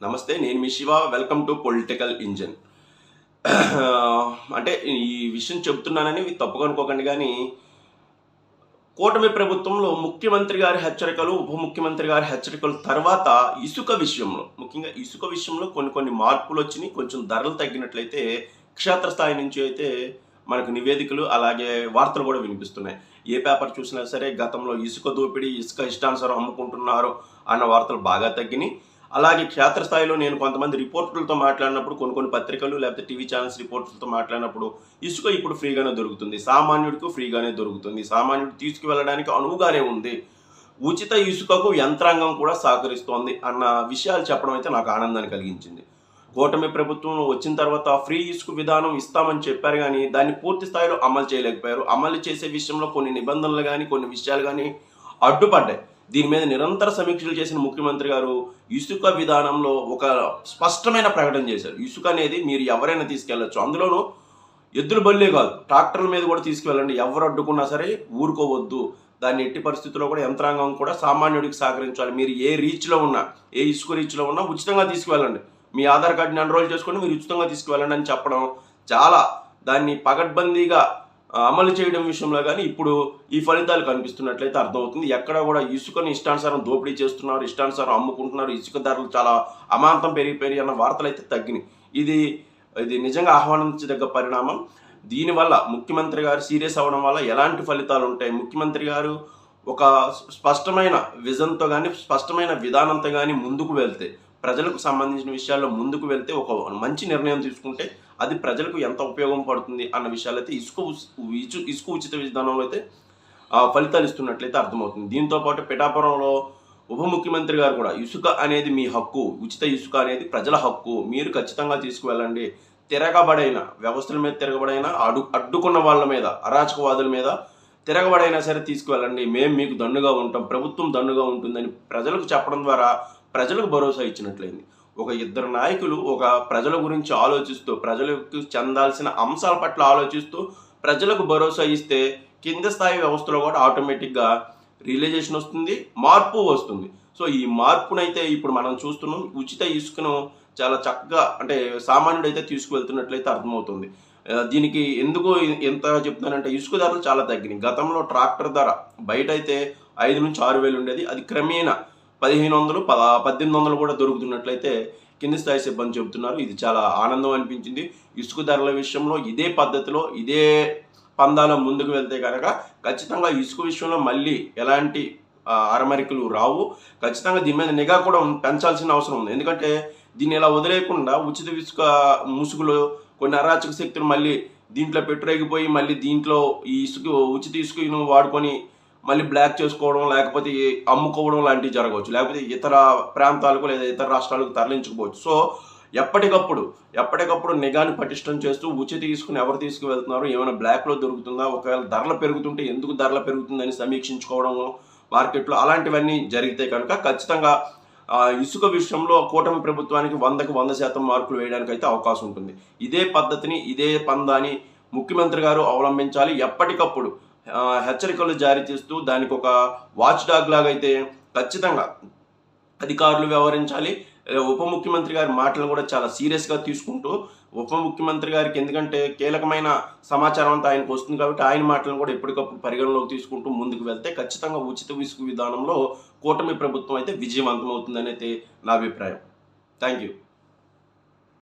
నమస్తే, నేను మీ Shiva. Welcome to political engine. అంటే ఈ విషయం చెప్తున్నానని తప్పుగా అనుకోకండి, కానీ కూటమి ప్రభుత్వంలో ముఖ్యమంత్రి గారి హెచ్చరికలు, ఉప ముఖ్యమంత్రి గారి హెచ్చరికల తర్వాత ఇసుక విషయంలో, ముఖ్యంగా ఇసుక విషయంలో కొన్ని మార్పులు వచ్చినాయి. కొంచెం ధరలు తగ్గినట్లయితే క్షేత్రస్థాయి నుంచి అయితే మనకు నివేదికలు అలాగే వార్తలు కూడా వినిపిస్తున్నాయి. ఏ పేపర్ చూసినా సరే గతంలో ఇసుక దోపిడీ, ఇసుక ఇష్టానుసారం అమ్ముకుంటున్నారు అన్న వార్తలు బాగా తగ్గినాయి. అలాగే క్షేత్రస్థాయిలో నేను కొంతమంది రిపోర్టర్లతో మాట్లాడినప్పుడు, కొన్ని పత్రికలు లేకపోతే టీవీ ఛానల్స్ రిపోర్టర్లతో మాట్లాడినప్పుడు ఇసుక ఇప్పుడు ఫ్రీగానే దొరుకుతుంది, సామాన్యుడికి ఫ్రీగానే దొరుకుతుంది, సామాన్యుడు తీసుకువెళ్ళడానికి అనువుగానే ఉంది, ఉచిత ఇసుకకు యంత్రాంగం కూడా సహకరిస్తోంది అన్న విషయాలు చెప్పడం అయితే నాకు ఆనందాన్ని కలిగించింది. కూటమి ప్రభుత్వం వచ్చిన తర్వాత ఫ్రీ ఇసుక విధానం ఇస్తామని చెప్పారు, కానీ దాన్ని పూర్తి స్థాయిలో అమలు చేయలేకపోయారు. అమలు చేసే విషయంలో కొన్ని నిబంధనలు కానీ కొన్ని విషయాలు కానీ అడ్డుపడ్డాయి. దీని మీద నిరంతర సమీక్షలు చేసిన ముఖ్యమంత్రి గారు ఇసుక విధానంలో ఒక స్పష్టమైన ప్రకటన చేశారు. ఇసుక అనేది మీరు ఎవరైనా తీసుకెళ్లొచ్చు, అందులోనూ ఎద్దుల బళ్ళే కాదు, ట్రాక్టర్ల మీద కూడా తీసుకువెళ్ళండి, ఎవరు అడ్డుకున్నా సరే ఊరుకోవద్దు, దాన్ని ఎట్టి పరిస్థితుల్లో కూడా యంత్రాంగం కూడా సామాన్యుడికి సహకరించాలి. మీరు ఏ రీచ్లో ఉన్నా, ఏ ఇసుక రీచ్లో ఉన్నా ఉచితంగా తీసుకువెళ్ళండి, మీ ఆధార్ కార్డుని ఎన్రోల్ చేసుకొని మీరు ఉచితంగా తీసుకువెళ్ళండి అని చెప్పడం, చాలా దాన్ని పగడ్బందీగా అమలు చేయడం విషయంలో కానీ ఇప్పుడు ఈ ఫలితాలు కనిపిస్తున్నట్లయితే అర్థమవుతుంది. ఎక్కడ కూడా ఇసుకని ఇష్టానుసారం దోపిడీ చేస్తున్నారు, ఇష్టానుసారం అమ్ముకుంటున్నారు, ఇసుక ధరలు చాలా అమాంతం పెరిగిపోయి అన్న వార్తలు అయితే తగ్గినాయి. ఇది నిజంగా ఆహ్వానించదగ్గ పరిణామం. దీనివల్ల ముఖ్యమంత్రి గారు సీరియస్ అవ్వడం వల్ల ఎలాంటి ఫలితాలు ఉంటాయి, ముఖ్యమంత్రి గారు ఒక స్పష్టమైన విజన్తో కానీ స్పష్టమైన విధానంతో కానీ ముందుకు వెళ్తే, ప్రజలకు సంబంధించిన విషయాల్లో ముందుకు వెళ్తే, ఒక మంచి నిర్ణయం తీసుకుంటే అది ప్రజలకు ఎంత ఉపయోగం పడుతుంది అన్న విషయాలు అయితే ఇసుక ఉచిత విధానంలో అయితే ఫలితాలు ఇస్తున్నట్లయితే అర్థమవుతుంది. దీంతో పాటు పిఠాపురంలో ఉప ముఖ్యమంత్రి గారు కూడా ఇసుక అనేది మీ హక్కు, ఉచిత ఇసుక అనేది ప్రజల హక్కు, మీరు ఖచ్చితంగా తీసుకువెళ్ళండి, తిరగబడైన వ్యవస్థల మీద తిరగబడైనా అడ్డుకున్న వాళ్ళ మీద, అరాచకవాదుల మీద తిరగబడైనా సరే తీసుకువెళ్ళండి, మేము మీకు దన్నుగా ఉంటాం, ప్రభుత్వం దన్నుగా ఉంటుందని ప్రజలకు చెప్పడం ద్వారా ప్రజలకు భరోసా ఇచ్చినట్లయింది. ఒక ఇద్దరు నాయకులు ఒక ప్రజల గురించి ఆలోచిస్తూ, ప్రజలకు చెందాల్సిన అంశాల పట్ల ఆలోచిస్తూ ప్రజలకు భరోసా ఇస్తే కింద స్థాయి వ్యవస్థలో కూడా ఆటోమేటిక్గా రియలైజేషన్ వస్తుంది, మార్పు వస్తుంది. సో ఈ మార్పునైతే ఇప్పుడు మనం చూస్తున్నాం. ఉచిత ఇసుకను చాలా చక్కగా, అంటే సామాన్యుడు అయితే తీసుకువెళ్తున్నట్లయితే అర్థమవుతుంది. దీనికి ఎందుకు ఎంత చెప్తున్నానంటే, ఇసుక ధరలు చాలా తగ్గినాయి. గతంలో ట్రాక్టర్ ధర బయట అయితే 5 నుంచి 6 వేలు ఉండేది, అది క్రమేణా 1500, 1800 కూడా దొరుకుతున్నట్లయితే కింది స్థాయి సిబ్బంది చెబుతున్నారు. ఇది చాలా ఆనందం అనిపించింది. ఇసుక ధరల విషయంలో ఇదే పద్ధతిలో, ఇదే పందాలో ముందుకు వెళ్తే కనుక ఖచ్చితంగా ఇసుక విషయంలో మళ్ళీ ఎలాంటి అరమరికలు రావు. ఖచ్చితంగా దీని మీద నిఘా కూడా పెంచాల్సిన అవసరం ఉంది. ఎందుకంటే దీన్ని ఇలా వదిలేయకుండా ఉచిత ఇసుక ముసుగులో కొన్ని అరాచక శక్తులు మళ్ళీ దీంట్లో పెట్టురేగిపోయి మళ్ళీ దీంట్లో ఈ ఉచిత ఇసుకను వాడుకొని మళ్ళీ బ్లాక్ చేసుకోవడం, లేకపోతే అమ్ముకోవడం లాంటివి జరగవచ్చు, లేకపోతే ఇతర ప్రాంతాలకు లేదా ఇతర రాష్ట్రాలకు తరలించుకోవచ్చు. సో ఎప్పటికప్పుడు నిఘాని పటిష్టం చేస్తూ ఉచిత తీసుకుని ఎవరు తీసుకువెళ్తున్నారు, ఏమైనా బ్లాక్లో దొరుకుతుందా, ఒకవేళ ధరలు పెరుగుతుంటే ఎందుకు ధరలు పెరుగుతుందని సమీక్షించుకోవడం మార్కెట్లో, అలాంటివన్నీ జరిగితే కనుక ఖచ్చితంగా ఇసుక విషయంలో కూటమి ప్రభుత్వానికి 100కి 100% మార్కులు వేయడానికి అయితే అవకాశం ఉంటుంది. ఇదే పద్ధతిని, ఇదే పందాని ముఖ్యమంత్రి గారు అవలంబించాలి. ఎప్పటికప్పుడు హెచ్చరికలు జారీ చేస్తూ దానికి ఒక వాచ్ డాగ్ లాగా అయితే ఖచ్చితంగా అధికారులు వ్యవహరించాలి. ఉప ముఖ్యమంత్రి గారి మాటలను కూడా చాలా సీరియస్గా తీసుకుంటూ, ఉప ముఖ్యమంత్రి గారికి ఎందుకంటే కీలకమైన సమాచారం అంతా ఆయనకు వస్తుంది కాబట్టి ఆయన మాటలను కూడా ఎప్పటికప్పుడు పరిగణలోకి తీసుకుంటూ ముందుకు వెళ్తే ఖచ్చితంగా ఉచిత ఇసుక విధానంలో కూటమి ప్రభుత్వం అయితే విజయవంతం అవుతుందని అయితే నా అభిప్రాయం. Thank you.